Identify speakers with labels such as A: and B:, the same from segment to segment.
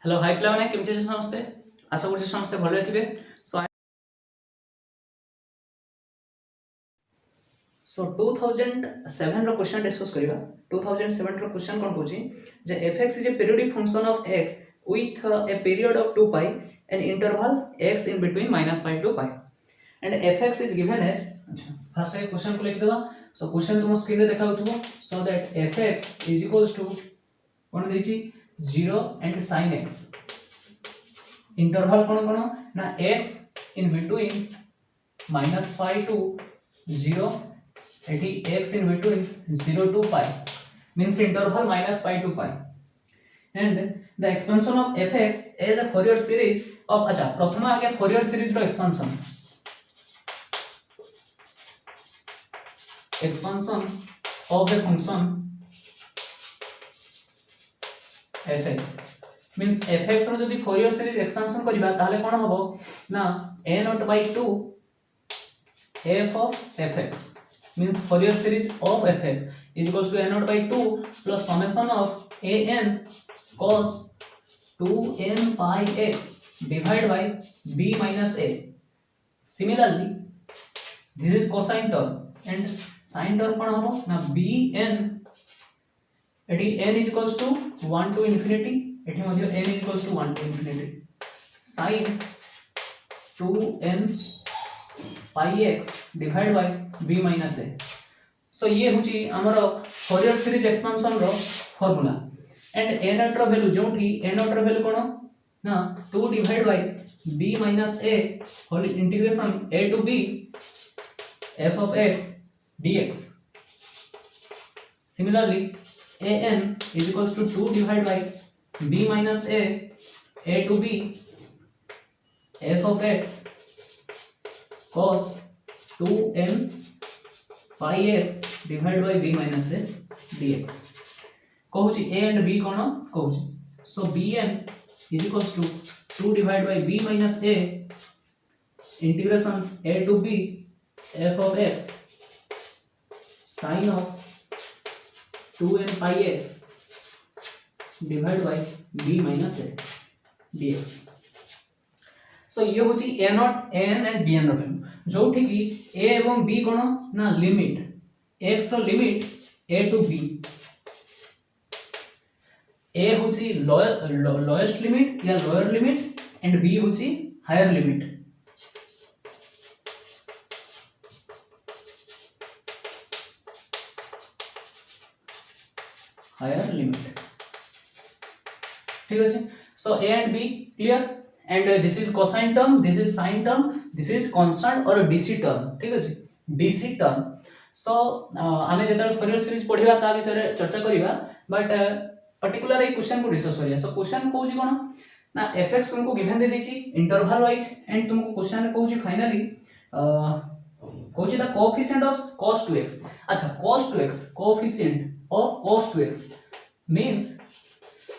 A: Hello hi पिला माने केमति अछन समस्ते आशा करछि समस्ते भले थिबे सो 2007 रो क्वेश्चन डिस्कस करिवा 2007 रो क्वेश्चन कोन कहूछि जे fx is a periodic function of x with a period of 2 pi and interval x in between -pi to pi and fx is given as अच्छा फर्स्ट ए क्वेश्चन को लिख देबा so question तुम screen रे देखा होतबो so that fx is equals to कोन देछि 0 and sin x इंटरवल कोन ना x in between -pi to 0 एटी x in between 0 to pi means interval -pi to pi and the expansion of fx as a Fourier series of अच्छा प्रथम आगे Fourier series row expansion of a function fx means fx रो जदी Fourier series expansion करिबा ताले कोन हबो ना a0/2 f of fx means Fourier series of fx is equals to a0/2 plus summation of an cos 2n pi x divided by b minus a. Similarly, this is cosine term and sine term कौन होगा ना bn eighty n is equals to 1 to infinity eighty Madhya n is equals to 1 to infinity sin 2n pi x divided by b minus a. So ये होची हमर Fourier series expansion रो formula and a naught रो value जोठी a naught रो value कोन ना 2 divide by b minus a whole integration a to b f of x dx. Similarly an is equals to 2 divided by b minus a to b f of x cos 2n pi x divided by b minus a dx कहूची a and b कोन कहूची so bn is equals to 2 divided by b minus a integration a to b f of x sin of 2n pi x divided by b minus a dx. So ये होची a naught an and bn रो value जोठी की a एवं b कोन ना limit x रो limit a to b a होची लोएस्ट लिमिट या लोअर लिमिट एंड b होची हायर लिमिट ठीक है so a and b clear and this is cosine term this is sine term this is constant और DC term ठीक है DC term so आमे जेतल Fourier series पढिबा ता विषय चर्चा करिबा बट पर्टिकुलर ए क्वेश्चन को डिस्कस करिया सो क्वेश्चन कहूची कोन ना fx तुमको गिवन दे देची इंटरवल वाइज एंड तुमको क्वेश्चन कहूची फाइनली कहूची the coefficient of cos 2x अच्छा cos 2x coefficient of cos 2x means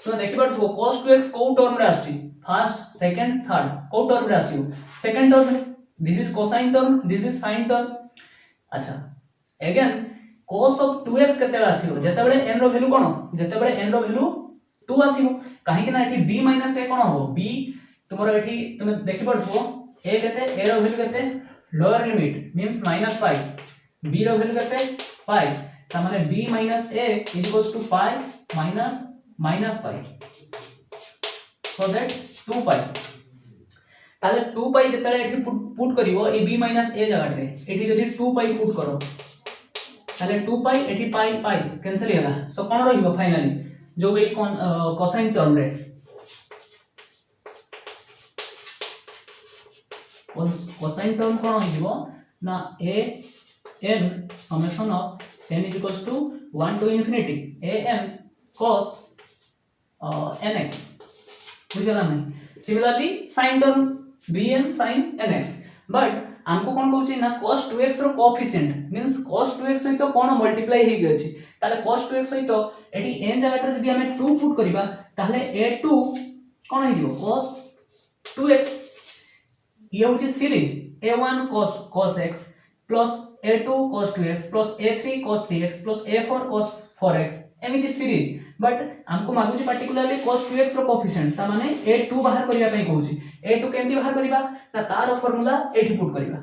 A: तुम देखि परथो cos 2x को टर्म रे आसी फर्स्ट सेकंड थर्ड को टर्म रे आसी सेकंड टर्म रे this is cosine term this is sine term अच्छा अगेन cos of 2x केते आसीबो जते बेले n रो वैल्यू कोन जते बेले n रो वैल्यू 2 आसीबो काहे कि ना एठी b - a कोन हो b तुमरो एठी तुम देखि परथो a केते a रो वैल्यू केते lower limit means -pi b रो वैल्यू केते pi त माने b - a = pi minus pi so that 2pi ताले 2pi जते एठी पुट करिवो ए b - a जगह रे एठी जदी 2pi पुट करो ताले 2pi एटी पाई पाई कैंसिल होला सो कोन रहिबो फाइनली जो ए कोसाइन टर्म रे कोसाइन टर्म कोन होइबो ना a n summation of n = 1 to infinity a n cos nx बुझला नहीं similarly sin term bn sin nx but हमको कोन कहउची ना cos 2x रो कोएफिशिएंट मींस cos 2x सहित कोन मल्टीप्लाई हे गयछि ताले cos 2x सहित एठी n जगह पर जदी हमें 2 पुट करिबा ताले a2 कोन हे जिवो cos 2x ये होची series a1 cos x plus a2 cos 2x plus a3 cos 3x plus a4 cos 4x एमिति सीरीज बट हमको मागुची पर्टिकुलरली cos 2x रो कोएफिशिएंट ता माने a2 बाहर करिया पई कहूची a2 केमति बाहर करिबा ना तार फार्मूला एठी पुट करिबा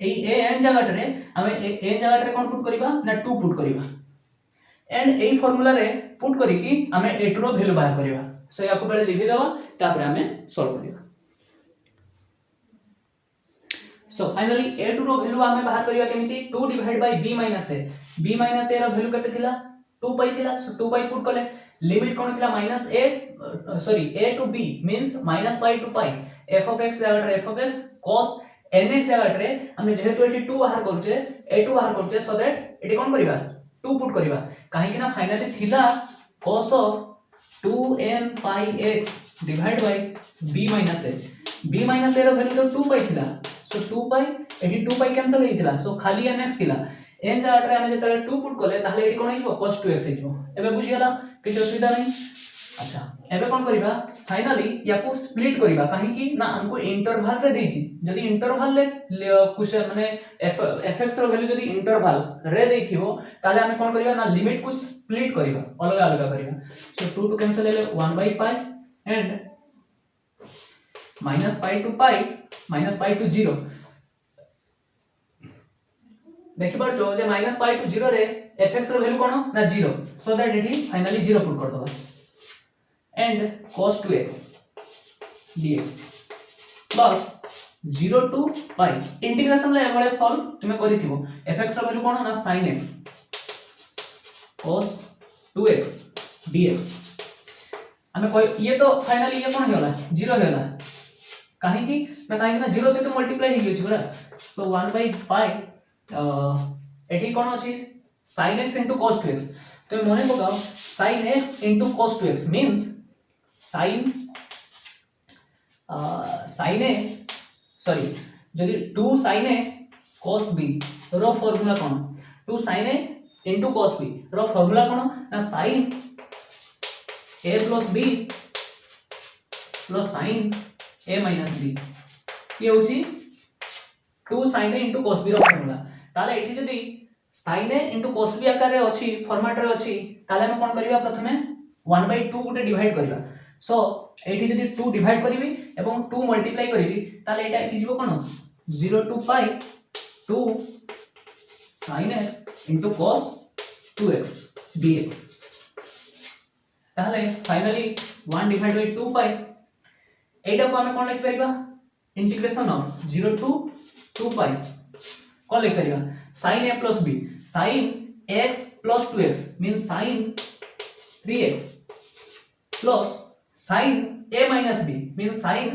A: एई a n जगह रे हमें a जगह रे कोन पुट करिबा ना 2 पुट करिबा एंड एई फार्मूला रे पुट करिकी हमें a2 रो वैल्यू बाहर करिबा सो याको पहिले लिखि देबा तापर हमें सॉल्व करिबा सो फाइनली a2 रो वैल्यू हमें बाहर करिबा केमिति 2 divide by b minus a रो वैल्यू केते थिला 2 पाई थिला सो 2 पाई पुट कले लिमिट कोन थिला a to b means -pi to pi f of x जगह रे f of x cos nx जगह रे हमें जेहेतु एठी 2 बाहर करछे a2 बाहर करछे सो दैट एठी कोन करिबा 2 पुट करिबा काहे कि ना फाइनली थिला cos of 2n pi x divide by b minus a रो वैल्यू तो 2 पाई थिला सो 2 पाई एठी 2 पाई कैंसिल हेतिला सो खाली nx थिला n जगह रे हमें जेतले 2 पुट करले ताहले एठी कोन हिजो cos 2x हिजो एबे बुझि गेला किछ असुविधा नहीं अच्छा एबे कोन करिबा फाइनली याको स्प्लिट करिबा काहे कि ना हमको इंटरवल रे देछि जदी इंटरवल रे कुछ माने fx रो वैल्यू जदी इंटरवल रे देथिबो ताले हमें कोन करिबा ना लिमिट को स्प्लिट करिबा अलग अलग करिबा सो 2 टू कैंसिल हेले 1/π एंड -पाई टू 0 देखि परछो जे -पाई टू 0 रे fx रो वैल्यू कोन ना 0 सो दैट एठी फाइनली 0 पुट कर दबा and cos 2x dx plus 0 to pi integration ले एबळे सॉल्व तुमे करिथिबो fx रो वैल्यू कोन ना sin x cos 2x dx हमें ये तो फाइनली ये कोन होला 0 होला काहे कि ना 0 से तो मल्टीप्लाई हे गेछि बरा सो 1/π एठी कोन अछि sin x cos 2x तो मने पकाओ sin x cos 2x means sin a sorry जदि 2 sin a cos b रो फार्मूला कोन 2 sin a cos b रो फार्मूला कोन ना sin a plus b plus sin a minus b ये होची 2 sin a cos b रो formula ताले एठी जदि sin a cos b आकार रे अछि फॉर्मेट रे अछि ताले हम कोन करिबा प्रथमे 1/2 गुटे डिवाइड करिबा सो एठी जदि 2 डिवाइड करिवि एवं 2 मल्टीप्लाई करिवि ताले एटा एठी जिवो कोन 0 to pi 2 sin x cos 2x dx ताले फाइनली 1 डिवाइड बाय 2 पाई एटा को हमें कोन लिखि परिबा इंटीग्रेशन ऑफ 0 टू 2 पाई कोन लिखि परिबा sin a plus b sin x plus 2x means sin 3x plus sin a minus b means sin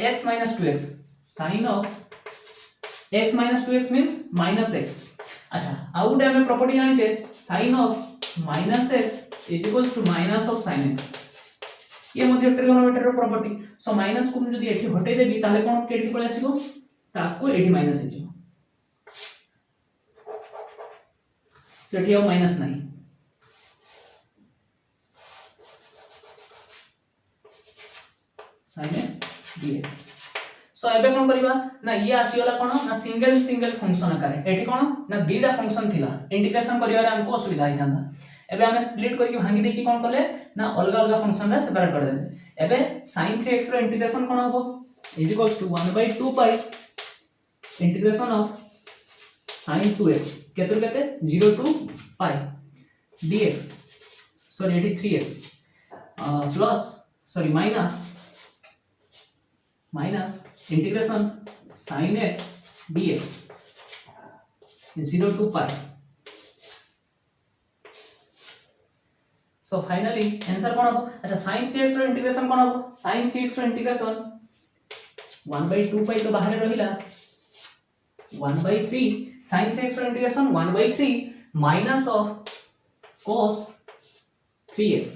A: x minus 2x sin of x minus 2x means minus x अच्छा आउ गुटे हमें property जानि छे sin of minus x is equals to minus of sin x ये मध्ये trigonometry रो property so minus को जदी एठी हटै देबी ताले कोन केडी पळे आसीबो ताको एठी माइनस हेजिबो सो एठी अब माइनस नहीं sin x dx सो एबे कोन करबा ना ये आसीगला कोन ना सिंगल फंक्शन आकार एठी कोन ना दीटा फंक्शन थिला इंटीग्रेशन करिवारे हमको असुविधा आइ थांदा एबे हमें स्प्लिट करके भांगी देकी कोन करले ना अलग अलग फंक्शन रे सेपरेट कर देबे एबे sin 3x रो इंटीग्रेशन कोन होबो is equals to 1/2 pi integration of sin 2x केते केते 0 टू पाई dx सॉरी एटी 3x plus sorry minus integration sin x dx 0 to pi so finally answer कोन हो अच्छा sin 3x रो इंटीग्रेशन कोन हो sin 3x रो इंटीग्रेशन 1/2 पाई तो बाहर रहिला 1/3 sin 3x रो integration 1/3 minus of cos 3x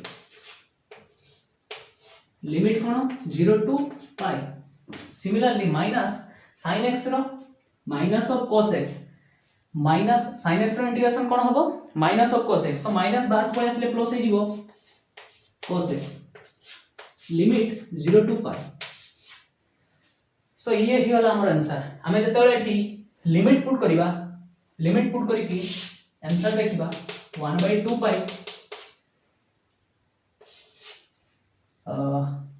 A: limit कोन 0 to pi similarly minus sin x रो minus of cos x minus sin x रो इंटीग्रेशन कोन होबो minus of cos x so minus बाहर को आसले प्लस हे जिवो cos x limit 0 to pi so ये ही वाला हमर आंसर हमें जतले एठी लिमिट पुट करिकी आंसर देखिबा 1/2 पाई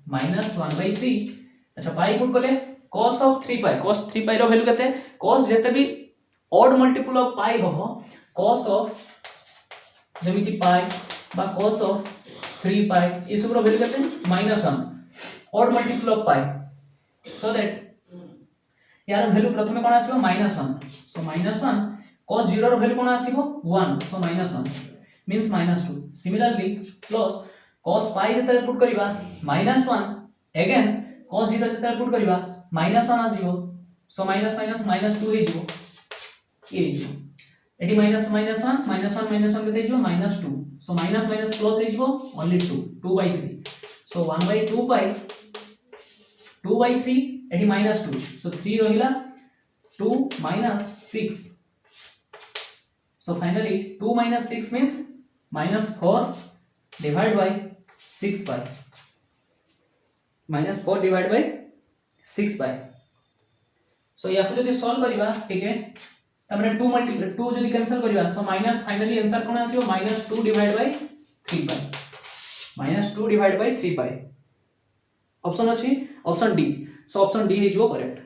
A: -1/3 अच्छा पाई पुट कले cos ऑफ 3 पाई रो वैल्यू केते cos जेते भी ऑड मल्टीपल ऑफ पाई हो cos ऑफ जेमिति पाई बा cos ऑफ 3 पाई ए सब रो वैल्यू केते -1 odd multiple of pi so that यार वैल्यू प्रथमे कोन आसीबो -1 सो -1 cos 0 रो वैल्यू कोन आसीबो 1 सो -1 मींस -2 सिमिलरली प्लस cos पाई जेते पुट करिवा -1 अगेन cos 0 जेते पुट करिवा -1 आसीबो सो माइनस माइनस -2 हे जिवो ए जिवो एटी -1 -1 केते जिवो -2 सो माइनस प्लस हे जिवो ओनली 2/3 सो 1/2 पाई 2/3 एटी -2 सो 3 रहिला 2 -6 so finally 2 - 6 means -4 divided by 6 pi -4 divided by 6 pi so या को जदी सॉल्व करिवा ठीक है तमरे 2 मल्टीप्लाई 2 जदी कैंसिल करिवा सो माइनस फाइनली आंसर कोन आसीबो -2 divided by 3 pi -2 divided by 3 pi option अछि option D so option D हे जो करेक्ट